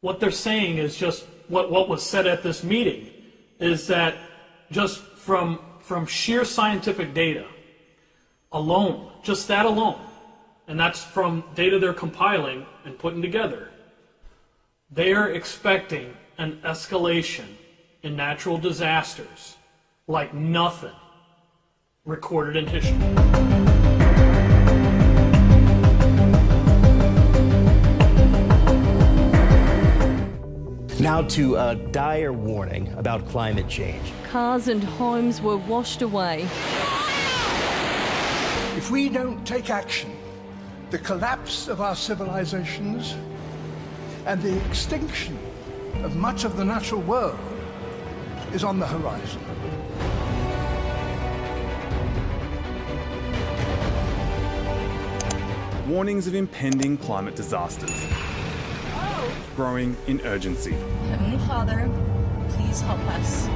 What they're saying is just what was said at this meeting is that just from sheer scientific data alone, just that alone, and that's from data they're compiling and putting together, they are expecting an escalation in natural disasters like nothing recorded in history. Now to a dire warning about climate change. Cars and homes were washed away. If we don't take action, the collapse of our civilizations and the extinction of much of the natural world is on the horizon. Warnings of impending climate disasters, growing in urgency. Heavenly Father, please help us.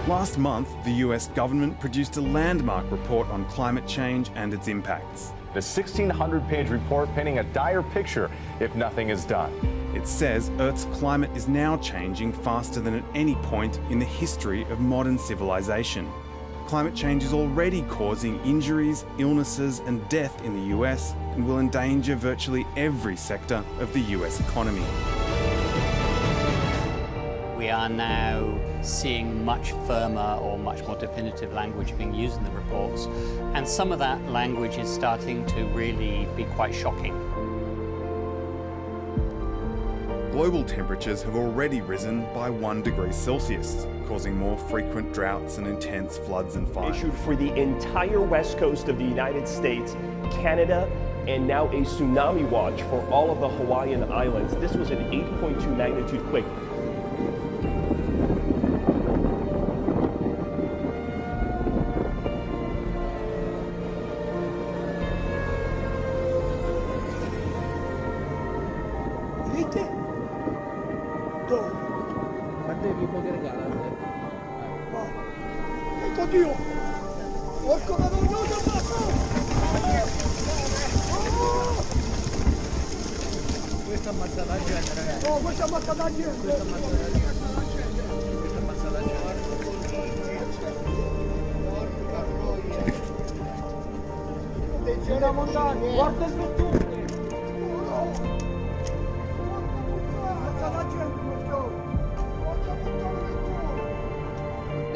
Last month, the US government produced a landmark report on climate change and its impacts. The 1,600-page report painting a dire picture if nothing is done. It says Earth's climate is now changing faster than at any point in the history of modern civilization. Climate change is already causing injuries, illnesses and death in the US and will endanger virtually every sector of the US economy. We are now seeing much firmer or much more definitive language being used in the reports, and some of that language is starting to really be quite shocking. Global temperatures have already risen by 1 degree Celsius, causing more frequent droughts and intense floods and fires. Issued for the entire west coast of the United States, Canada, and now a tsunami watch for all of the Hawaiian Islands. This was an 8.2 magnitude quake.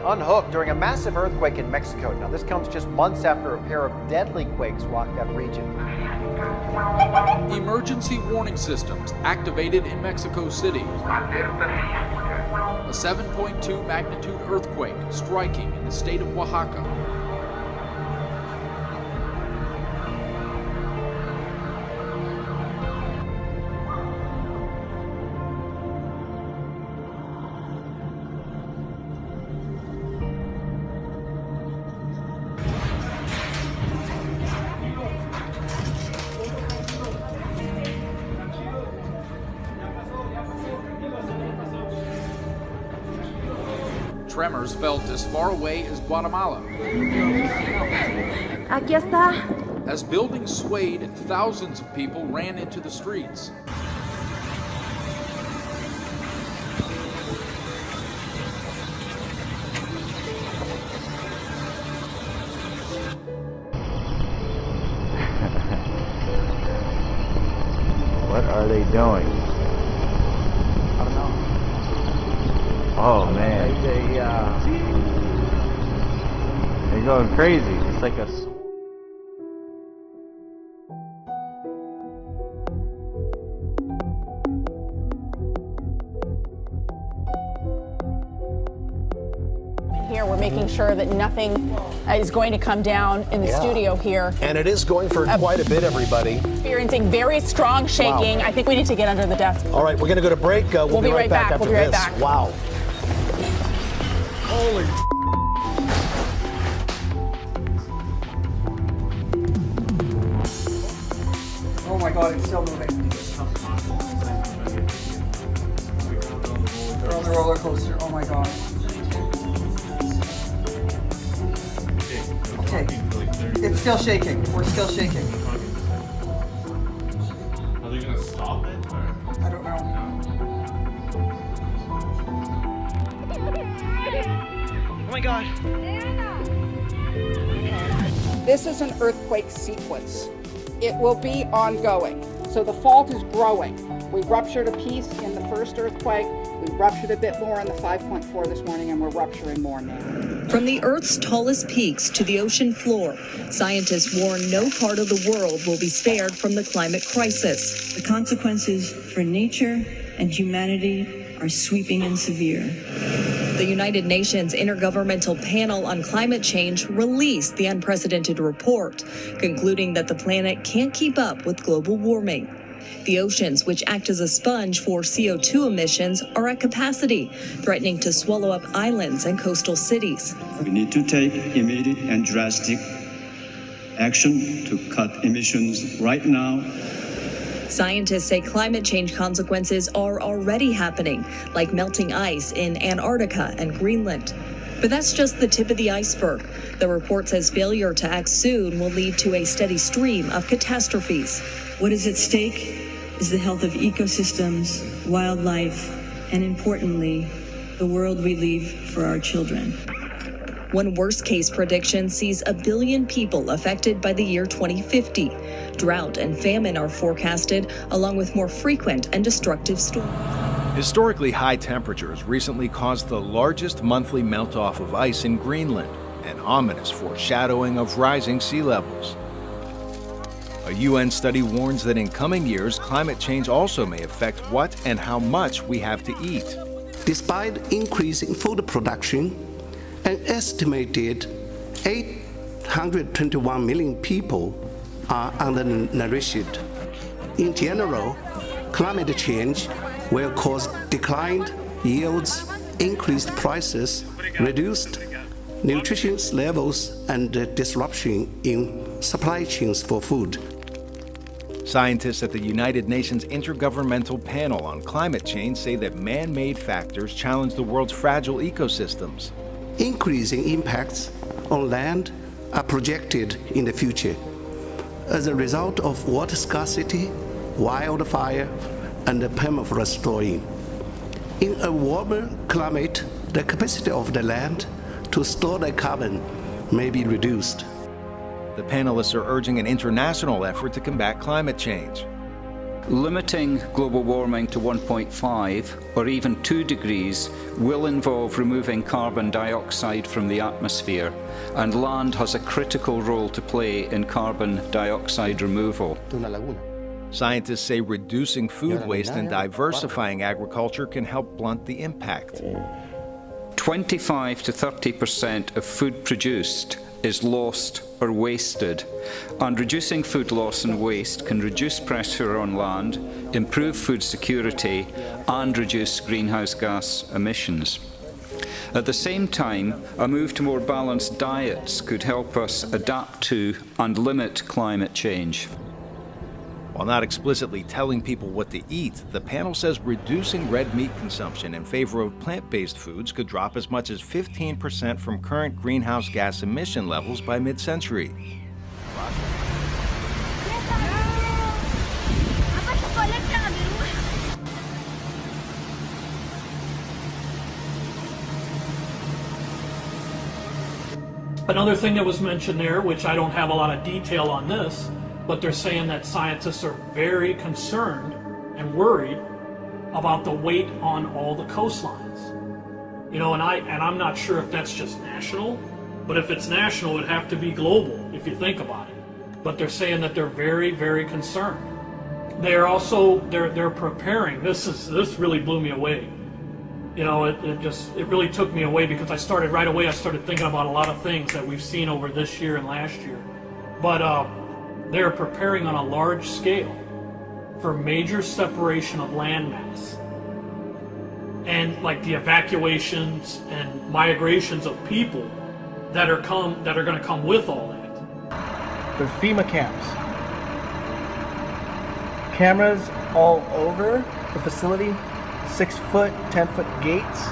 Unhooked during a massive earthquake in Mexico. Now, this comes just months after a pair of deadly quakes rocked that region. Emergency warning systems activated in Mexico City. A 7.2 magnitude earthquake striking in the state of Oaxaca. Tremors felt as far away as Guatemala. Aquí está. As buildings swayed, thousands of people ran into the streets. What are they doing? I don't know. Oh man. They're going crazy. It's like a... Here, we're making sure that nothing is going to come down in the studio here. And it is going for quite a bit, everybody. Experiencing very strong shaking. Wow. I think we need to get under the desk. All right, we're going to go to break. We'll be right back after this. Wow. Holy. Oh my God, it's still moving. They're on the roller coaster. Oh my God. Okay. It's still shaking. We're still shaking. Are they gonna stop it? Or? my God. This is an earthquake sequence. It will be ongoing. So the fault is growing. We ruptured a piece in the first earthquake. We ruptured a bit more in the 5.4 this morning, and we're rupturing more now. From the Earth's tallest peaks to the ocean floor, scientists warn no part of the world will be spared from the climate crisis. The consequences for nature and humanity are sweeping and severe. The United Nations Intergovernmental Panel on Climate Change released the unprecedented report, concluding that the planet can't keep up with global warming. The oceans, which act as a sponge for CO2 emissions, are at capacity, threatening to swallow up islands and coastal cities. We need to take immediate and drastic action to cut emissions right now. Scientists say climate change consequences are already happening, like melting ice in Antarctica and Greenland. But that's just the tip of the iceberg. The report says failure to act soon will lead to a steady stream of catastrophes. What is at stake is the health of ecosystems, wildlife, and importantly, the world we leave for our children. One worst-case prediction sees 1 billion people affected by the year 2050. Drought and famine are forecasted, along with more frequent and destructive storms. Historically high temperatures recently caused the largest monthly melt-off of ice in Greenland, an ominous foreshadowing of rising sea levels. A UN study warns that in coming years, climate change also may affect what and how much we have to eat. Despite increasing food production, an estimated 821 million people are undernourished. In general, climate change will cause declined yields, increased prices, reduced nutrition levels, and disruption in supply chains for food. Scientists at the United Nations Intergovernmental Panel on Climate Change say that man-made factors challenge the world's fragile ecosystems. Increasing impacts on land are projected in the future as a result of water scarcity, wildfire, and permafrost thawing. In a warmer climate, the capacity of the land to store the carbon may be reduced. The panelists are urging an international effort to combat climate change. Limiting global warming to 1.5 or even 2 degrees will involve removing carbon dioxide from the atmosphere, and land has a critical role to play in carbon dioxide removal. Scientists say reducing food waste and diversifying agriculture can help blunt the impact. 25 to 30% of food produced is lost or wasted, and reducing food loss and waste can reduce pressure on land, improve food security, and reduce greenhouse gas emissions. At the same time, a move to more balanced diets could help us adapt to and limit climate change. While not explicitly telling people what to eat, the panel says reducing red meat consumption in favor of plant-based foods could drop as much as 15% from current greenhouse gas emission levels by mid-century. Another thing that was mentioned there, which I don't have a lot of detail on this, but they're saying that scientists are very concerned and worried about the weight on all the coastlines. You know, and I'm not sure if that's just national, but if it's national, it'd have to be global, if you think about it. But they're saying that they're very, very concerned. They're also, they're preparing, this really blew me away. You know, it really took me away, because I started thinking about a lot of things that we've seen over this year and last year. But they're preparing on a large scale for major separation of landmass, and like the evacuations and migrations of people that are going to come with all that. They're FEMA camps. Cameras all over the facility, 6-foot, 10-foot gates,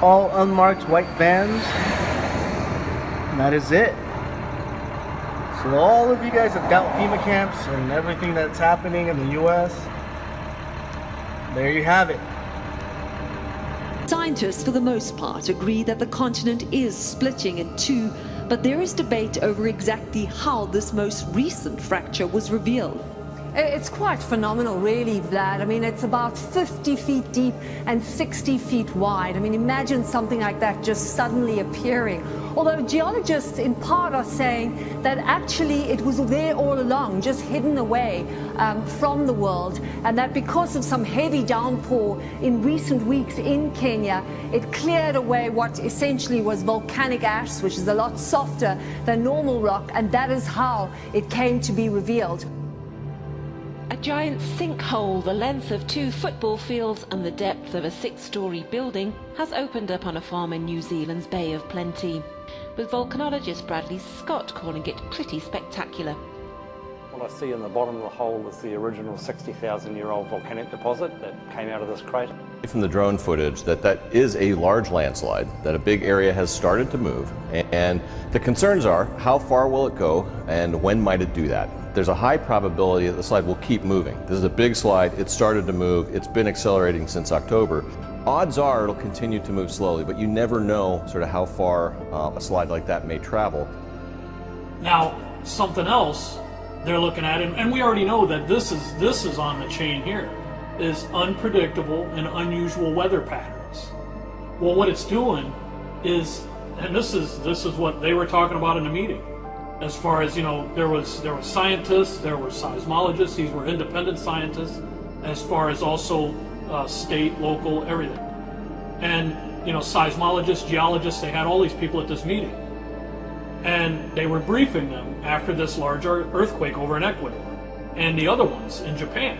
all unmarked white vans, and that is it. So all of you guys that doubt FEMA camps and everything that's happening in the U.S., there you have it. Scientists, for the most part, agree that the continent is splitting in two, but there is debate over exactly how this most recent fracture was revealed. It's quite phenomenal, really, Vlad. I mean, it's about 50 feet deep and 60 feet wide. I mean, imagine something like that just suddenly appearing. Although geologists in part are saying that actually it was there all along, just hidden away from the world, and that because of some heavy downpour in recent weeks in Kenya, it cleared away what essentially was volcanic ash, which is a lot softer than normal rock, and that is how it came to be revealed. A giant sinkhole the length of 2 football fields and the depth of a 6-story building has opened up on a farm in New Zealand's Bay of Plenty, with volcanologist Bradley Scott calling it pretty spectacular. What I see in the bottom of the hole is the original 60,000-year-old volcanic deposit that came out of this crater. From the drone footage that is a large landslide, that a big area has started to move, and the concerns are how far will it go and when might it do that? There's a high probability that the slide will keep moving. This is a big slide, it started to move, it's been accelerating since October. Odds are it'll continue to move slowly, but you never know sort of how far a slide like that may travel. Now, something else they're looking at, and we already know that this is on the chain here, is unpredictable and unusual weather patterns. Well, what it's doing is, and this is what they were talking about in the meeting, as far as, you know, there was scientists, there were seismologists, these were independent scientists, as far as also state, local, everything. And, you know, seismologists, geologists, they had all these people at this meeting. And they were briefing them after this large earthquake over in Ecuador and the other ones in Japan.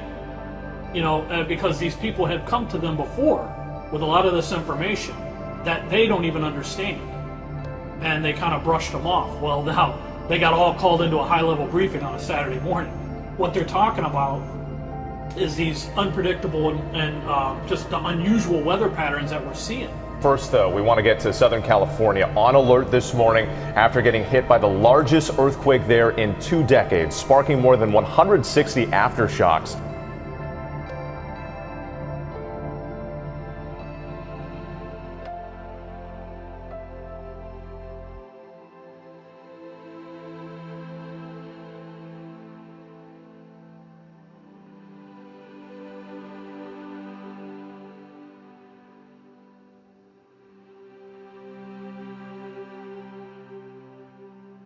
You know, because these people had come to them before with a lot of this information that they don't even understand. And they kind of brushed them off. Well, now they got all called into a high-level briefing on a Saturday morning. What they're talking about is these unpredictable and just the unusual weather patterns that we're seeing. First, though, we want to get to Southern California, on alert this morning after getting hit by the largest earthquake there in 2 decades, sparking more than 160 aftershocks.